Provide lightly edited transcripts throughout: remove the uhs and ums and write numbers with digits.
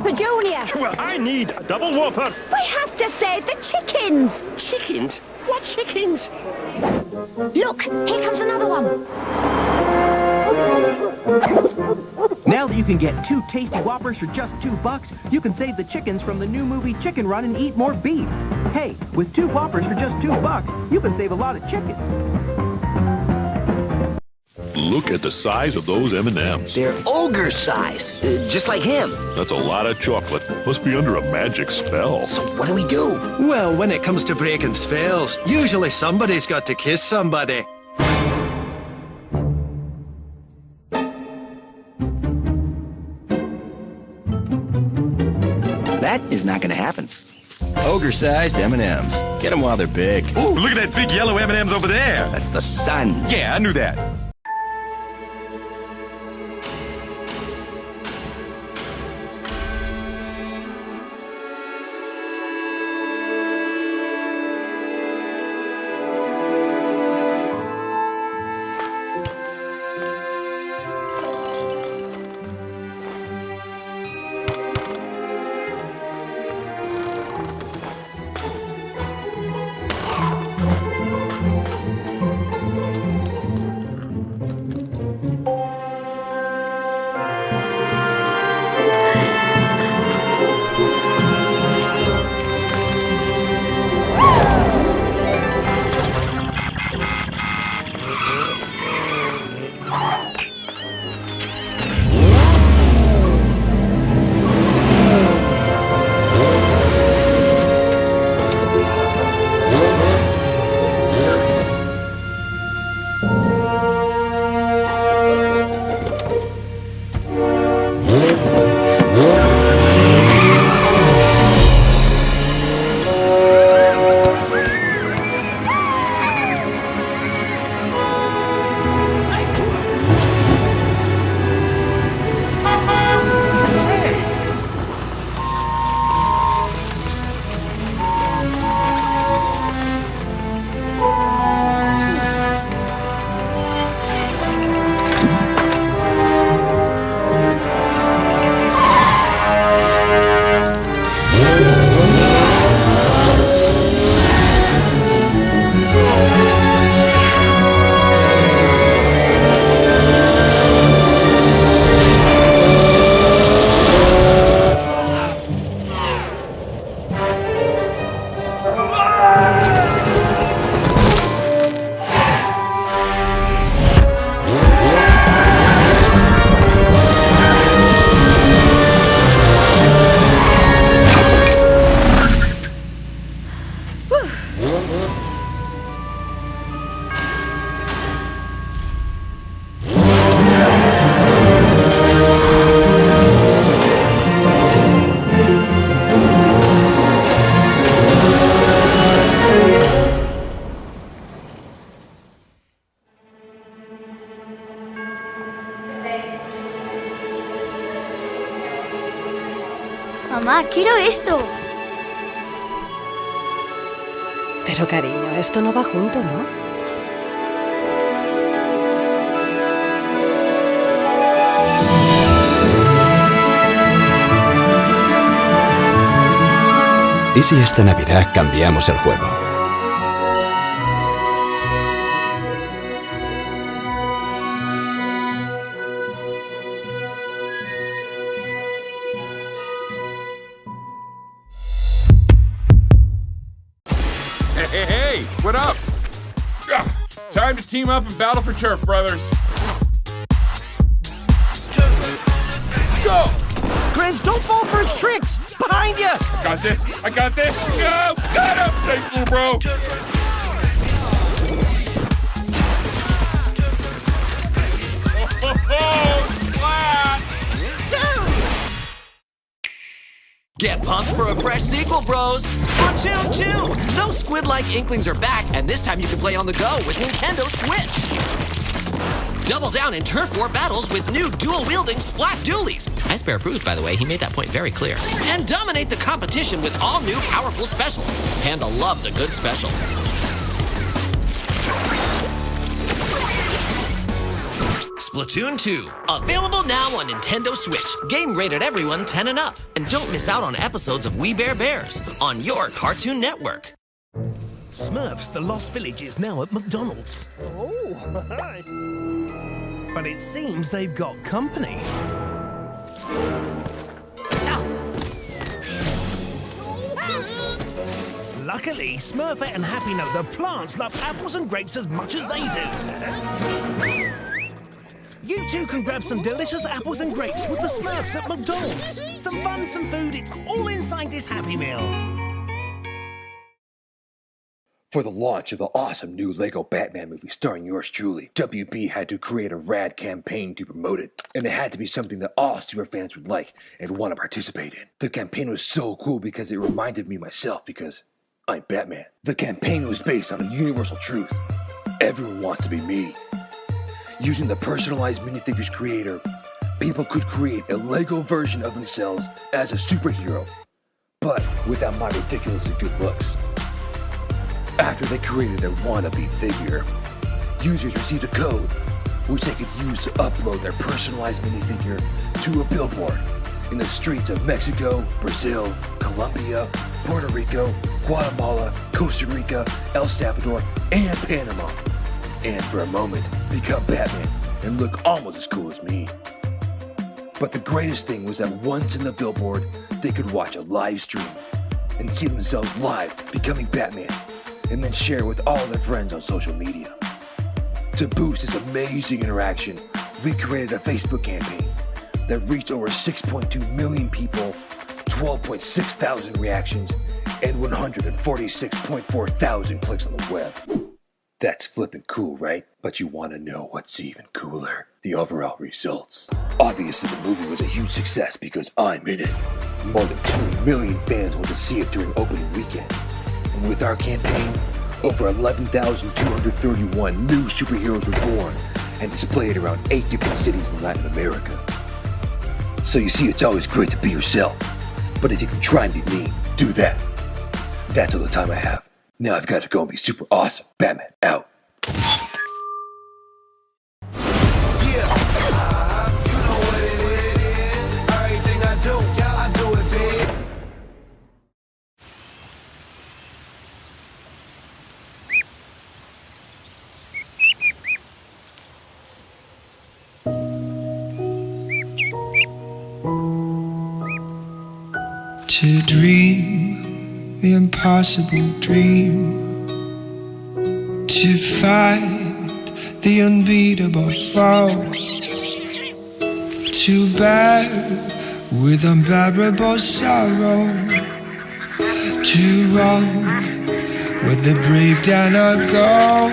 Whopper Junior. Well, I need a double Whopper. We have to save the chickens. Chickens? What chickens? Look, here comes another one. Now that you can get 2 tasty Whoppers for just $2, you can save the chickens from the new movie Chicken Run and eat more beef. Hey, with 2 Whoppers for just $2, you can save a lot of chickens. Look at the size of those M&Ms. They're ogre-sized, just like him. That's a lot of chocolate. Must be under a magic spell. So what do we do? Well, when it comes to breaking spells, usually somebody's got to kiss somebody. That is not going to happen. Ogre-sized M&Ms. Get them while they're big. Ooh, look at that big yellow M&Ms over there. That's the sun. Yeah, I knew that. Mamá, quiero esto. Pero cariño, esto no va junto, ¿no? ¿Y si esta Navidad cambiamos el juego? Hey, what up? Time to team up and battle for turf, brothers. Go! Grizz, don't fall for his tricks! Behind you! Got this. I got this. Go! Got him! Thanks, little bro. Flat! Get pumped for a fresh sequel, bros! Splatoon 2! Those squid-like inklings are back, and this time you can play on the go with Nintendo Switch! Double down in turf war battles with new dual-wielding Splat Dualies! Icebear approved, by the way. He made that point very clear. And dominate the competition with all new powerful specials. Panda loves a good special. Splatoon 2. Available now on Nintendo Switch. Game rated everyone 10 and up. And don't miss out on episodes of We Bare Bears on your Cartoon Network. Smurfs, the Lost Village is now at McDonald's. Oh, hi. But it seems they've got company. Luckily, Smurfette and Happy know the plants love apples and grapes as much as they do. You two can grab some delicious apples and grapes with the Smurfs at McDonald's. Some fun, some food, it's all inside this Happy Meal. For the launch of the awesome new Lego Batman movie starring yours truly, WB had to create a rad campaign to promote it, and it had to be something that all superfans would like and want to participate in. The campaign was so cool because it reminded me myself because I'm Batman. The campaign was based on a universal truth. Everyone wants to be me. Using the personalized minifigures creator, people could create a Lego version of themselves as a superhero, but without my ridiculously good looks. After they created their wannabe figure, users received a code which they could use to upload their personalized minifigure to a billboard in the streets of Mexico, Brazil, Colombia, Puerto Rico, Guatemala, Costa Rica, El Salvador, and Panama. And for a moment, become Batman and look almost as cool as me. But the greatest thing was that once in the billboard, they could watch a live stream and see themselves live becoming Batman, and then share it with all their friends on social media. To boost this amazing interaction, we created a Facebook campaign that reached over 6.2 million people, 12.6 thousand reactions, and 146.4 thousand clicks on the web. That's flippin' cool, right? But you want to know what's even cooler? The overall results. Obviously, the movie was a huge success because I'm in it. More than 2 million fans went to see it during opening weekend. And with our campaign, over 11,231 new superheroes were born and displayed around 8 different cities in Latin America. So you see, it's always great to be yourself. But if you can try and be me, do that. That's all the time I have. Now I've got to go and be super awesome. Batman, out. To dream the impossible dream, to fight the unbeatable foe, to bear with unbearable sorrow, to run where the brave dare not go,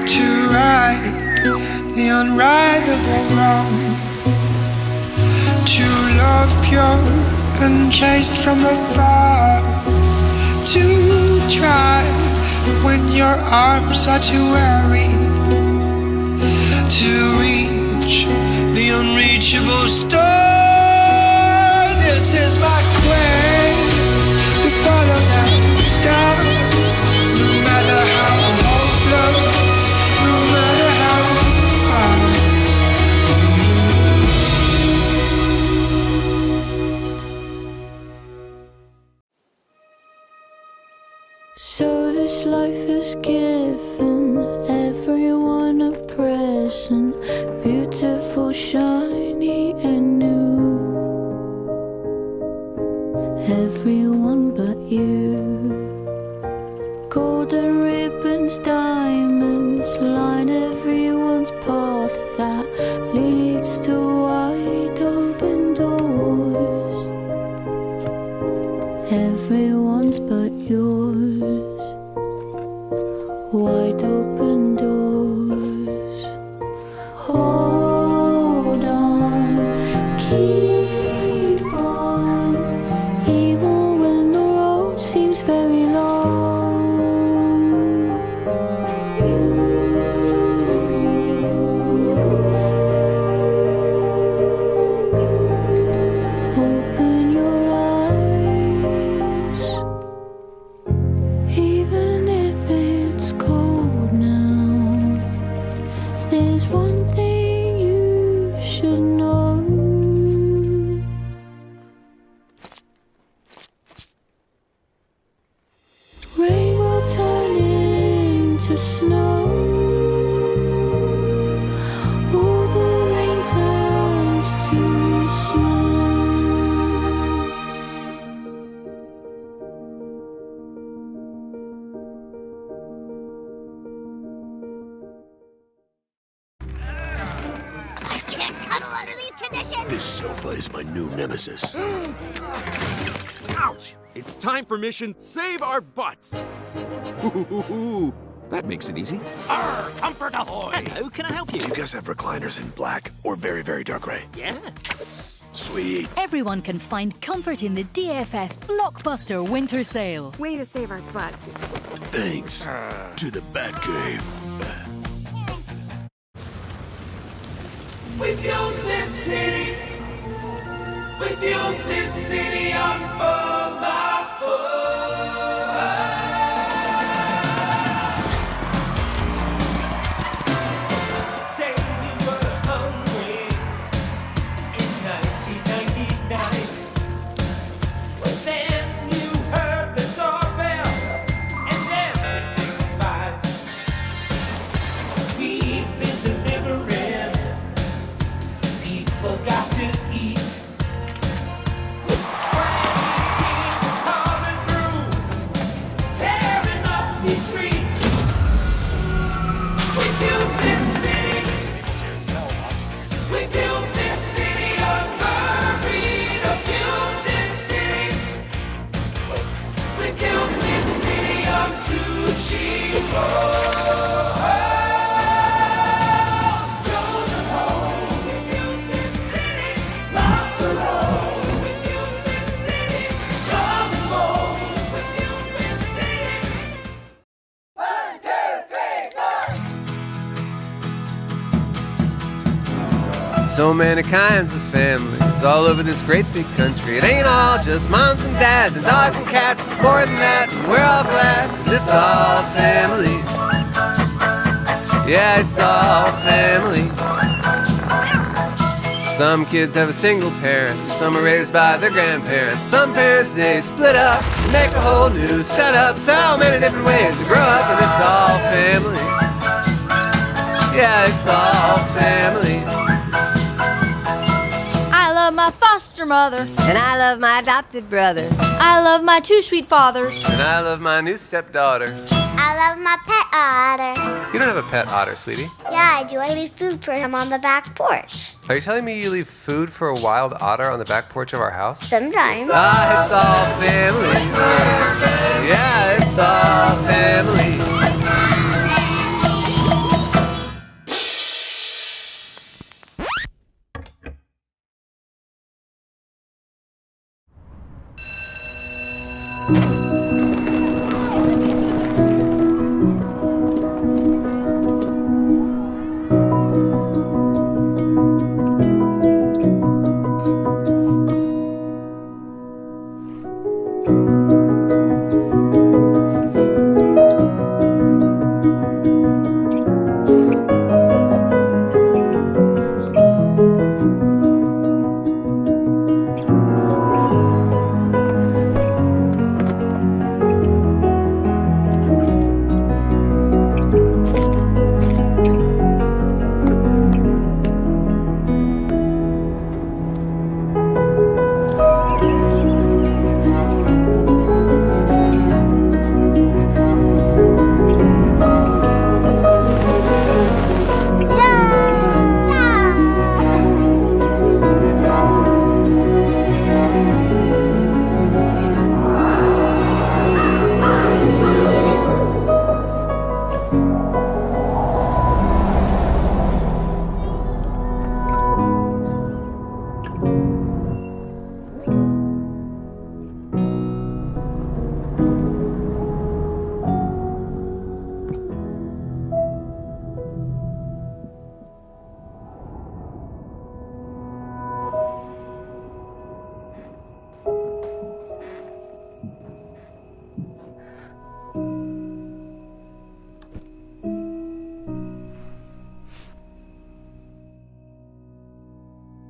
to right the unrightable wrong, to love pure and chased from afar, to try when your arms are too weary, to reach the unreachable star. This is my quest to follow that star, no matter how hopeless, no matter how far. So this life has given everyone a present, beautiful, shiny and new. Everyone but you. Golden ribbons, diamonds line everyone's path that leads to wide open doors. Everyone's but yours. Wide open doors. Hold on, keep on, even when the road seems very long. Open your eyes, even if it's cold now. There's one thing This sofa is my new nemesis. Ouch! It's time for mission Save Our Butts. Ooh, that makes it easy. Arr, comfort ahoy! Hello, can I help you? Do you guys have recliners in black or very, very dark gray? Yeah. Sweet. Everyone can find comfort in the DFS Blockbuster Winter Sale. Way to save our butts. Thanks to the Batcave. We fueled this city. We fueled this city on full of fun. Say you were hungry in 1999. But then you heard the doorbell and everything was fine. We've been delivering. People got to eat. 20 years of coming through, tearing up these streets. We fueled this city. We fueled this city on burritos. Fueled this city. We fueled this city on sushi rolls. Golden rolls. We fueled this city. Lobster rolls. We fueled this city. Gumbos. We fueled this city. 1, 2, 3, 4. So many kinds of families all over this great big country. It ain't all just moms and dads and dogs and cats. It's more than that, and we're all glad 'cause it's all family. Yeah, it's all family. Some kids have a single parent, some are raised by their grandparents. Some parents, they split up, make a whole new setup. So many different ways to grow up, and it's all family. Yeah, it's all family. I love my foster mother. And I love my adopted brother. I love my two sweet fathers. And I love my new stepdaughter. I love my pet otter. You don't have a pet otter, sweetie. Yeah, I do. I leave food for him on the back porch. Are you telling me you leave food for a wild otter on the back porch of our house? Sometimes. Ah, it's all family. Yeah, it's all family.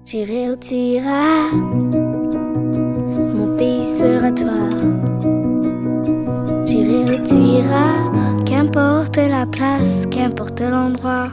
J'irai où tu iras, mon pays sera toi. J'irai où tu iras, qu'importe la place, qu'importe l'endroit.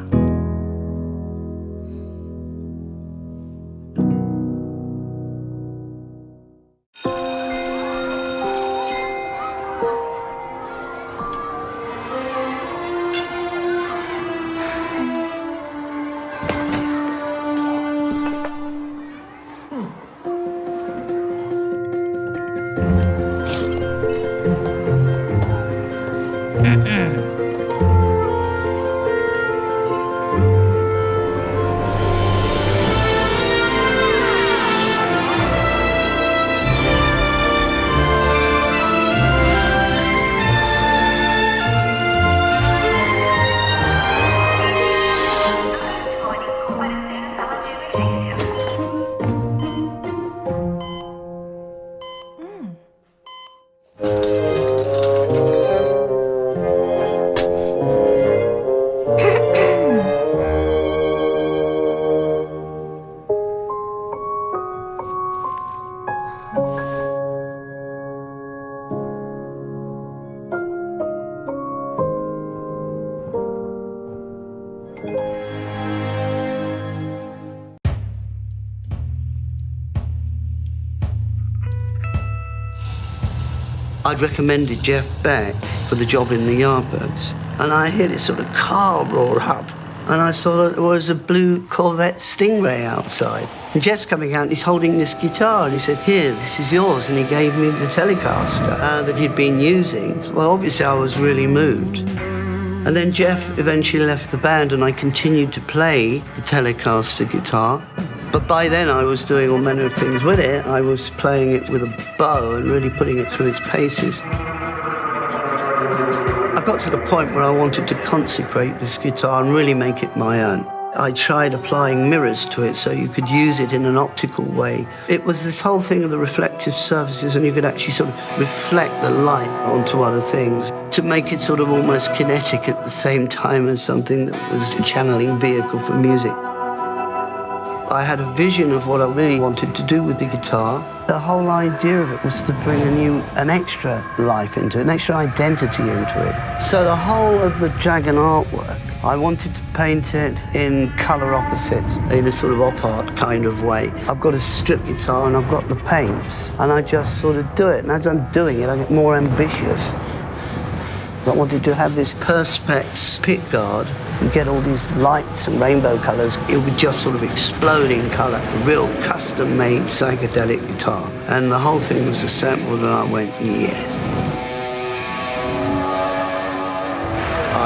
I'd recommended Jeff Beck for the job in the Yardbirds, and I hear this sort of car roar up, and I saw that there was a blue Corvette Stingray outside. And Jeff's coming out and he's holding this guitar, and he said, "Here, this is yours," and he gave me the Telecaster that he'd been using. Well, obviously I was really moved. And then Jeff eventually left the band, and I continued to play the Telecaster guitar. But by then I was doing all manner of things with it. I was playing it with a bow and really putting it through its paces. I got to the point where I wanted to consecrate this guitar and really make it my own. I tried applying mirrors to it so you could use it in an optical way. It was this whole thing of the reflective surfaces, and you could actually sort of reflect the light onto other things to make it sort of almost kinetic at the same time as something that was a channeling vehicle for music. I had a vision of what I really wanted to do with the guitar. The whole idea of it was to bring an extra life into it, an extra identity into it. So the whole of the dragon artwork, I wanted to paint it in colour opposites, in a sort of op art kind of way. I've got a strip guitar and I've got the paints, and I just sort of do it. And as I'm doing it, I get more ambitious. I wanted to have this Perspex pickguard and get all these lights and rainbow colours. It would just sort of explode in colour. A real custom-made psychedelic guitar. And the whole thing was assembled, and I went, yes.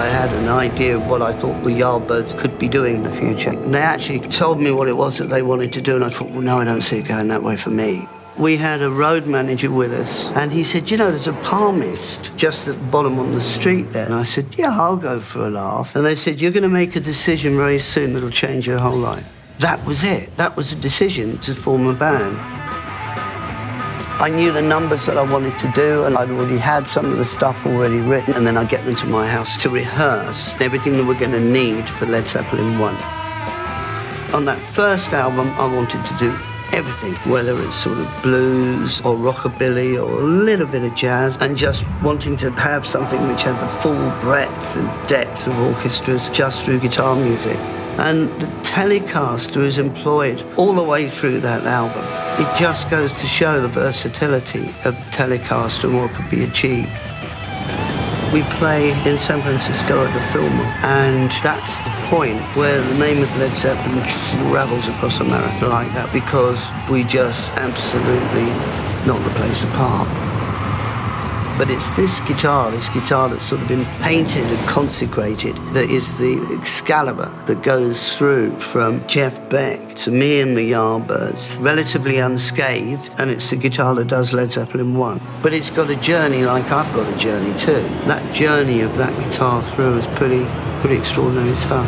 I had an idea of what I thought the Yardbirds could be doing in the future. And they actually told me what it was that they wanted to do, and I thought, well, no, I don't see it going that way for me. We had a road manager with us, and he said, you know, there's a palmist just at the bottom on the street there. And I said, yeah, I'll go for a laugh. And they said, you're going to make a decision very soon that'll change your whole life. That was it. That was a decision to form a band. I knew the numbers that I wanted to do, and I'd already had some of the stuff already written, and then I'd get them to my house to rehearse everything that we're going to need for Led Zeppelin 1. On that first album, I wanted to do everything, whether it's sort of blues or rockabilly or a little bit of jazz, and just wanting to have something which had the full breadth and depth of orchestras just through guitar music. And the Telecaster is employed all the way through that album. It just goes to show the versatility of the Telecaster and what could be achieved. We play in San Francisco at the Fillmore, and that's the point where the name of Led Zeppelin travels across America like that, because we just absolutely knock the place apart. But it's this guitar that's sort of been painted and consecrated, that is the Excalibur that goes through from Jeff Beck to me and the Yardbirds, relatively unscathed, and it's the guitar that does Led Zeppelin 1. But it's got a journey like I've got a journey too. That journey of that guitar through is pretty extraordinary stuff.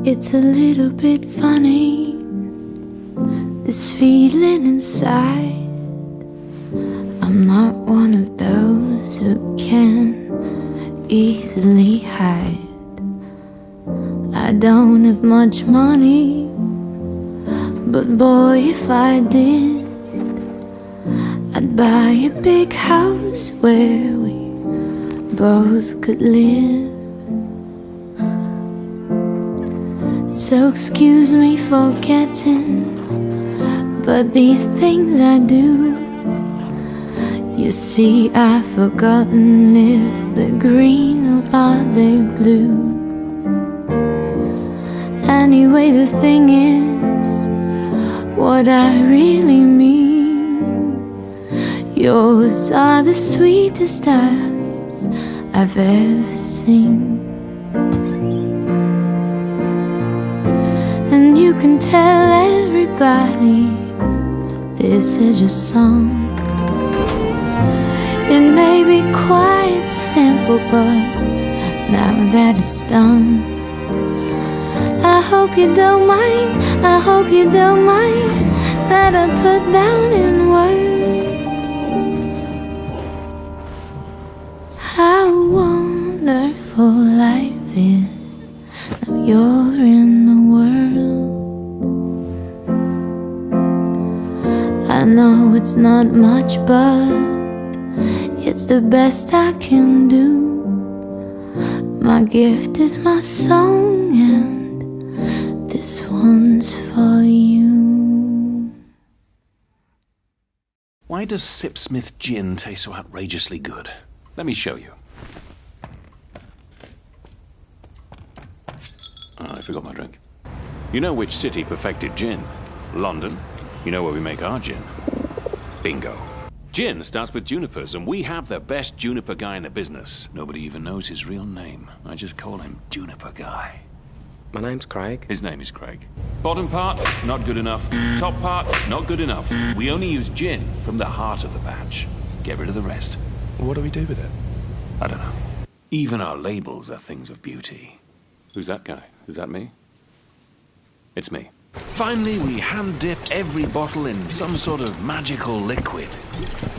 It's a little bit funny, this feeling inside. I'm not one of those who can easily hide. I don't have much money, but boy, if I did, I'd buy a big house where we both could live. So excuse me for getting, but these things I do. You see, I've forgotten if they're green or are they blue. Anyway, the thing is, what I really mean, yours are the sweetest eyes I've ever seen. And you can tell everybody this is your song. It may be quite simple, but now that it's done. I hope you don't mind, I hope you don't mind that I put down in words how wonderful life is. Now you're in the world. I know it's not much, but it's the best I can do. My gift is my song, and this one's for you. Why does Sipsmith gin taste so outrageously good? Let me show you. Oh, I forgot my drink. You know which city perfected gin? London. You know where we make our gin? Bingo. Gin starts with junipers, and we have the best juniper guy in the business. Nobody even knows his real name. I just call him Juniper Guy. My name's Craig. His name is Craig. Bottom part, not good enough. Top part, not good enough. We only use gin from the heart of the batch. Get rid of the rest. What do we do with it? I don't know. Even our labels are things of beauty. Who's that guy? Is that me? It's me. Finally, we hand dip every bottle in some sort of magical liquid.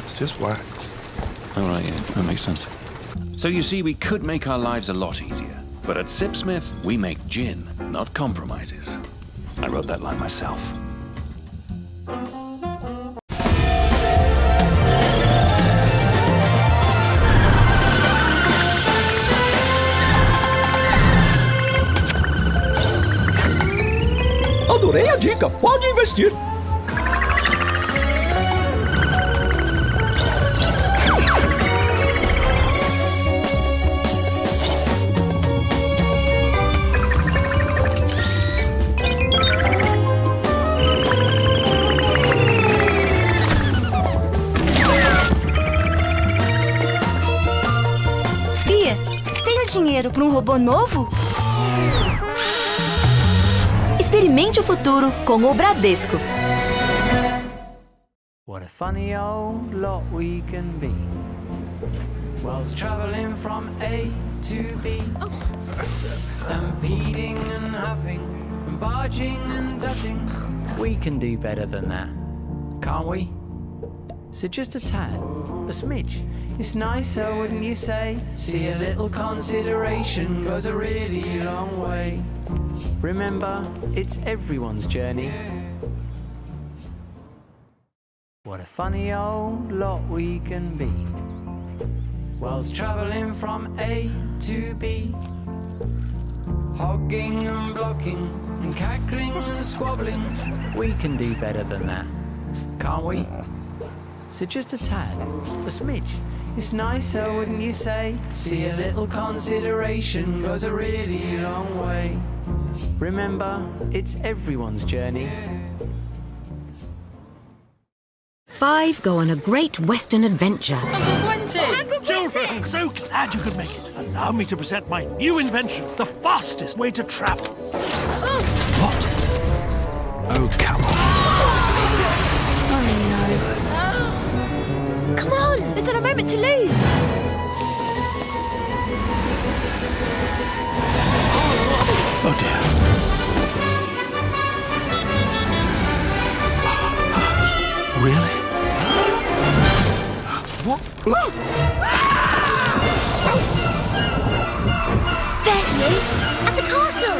It's just wax. All right, yeah, that makes sense. So you see, we could make our lives a lot easier. But at Sipsmith, we make gin, not compromises. I wrote that line myself. Adorei a dica, pode investir. Bia, tenho dinheiro para um robô novo? Experimente o futuro com o Bradesco. What a funny old lot we can be. Whilst traveling from A to B. Stampeding and huffing, and barging and dutting. We can do better than that, can't we? So just a tad, a smidge. It's nicer, wouldn't you say? See, a little consideration goes a really long way. Remember, it's everyone's journey. What a funny old lot we can be. Whilst travelling from A to B. Hogging and blocking and cackling and squabbling. We can do better than that, can't we? So just a tad, a smidge. It's nicer, wouldn't you say? See, a little consideration goes a really long way. Remember, it's everyone's journey. 5 go on a great western adventure. Children, so glad you could make it. Allow me to present my new invention, the fastest way to travel. What? Oh, come on. Oh, no. Come on, there's not a moment to lose. Oh, dear. Really? What? There he is, at the castle.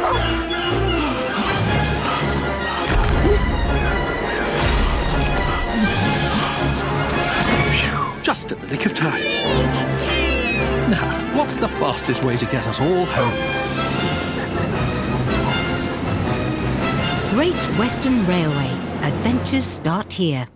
Just in the nick of time. Now, what's the fastest way to get us all home? Great Western Railway. Adventures start here.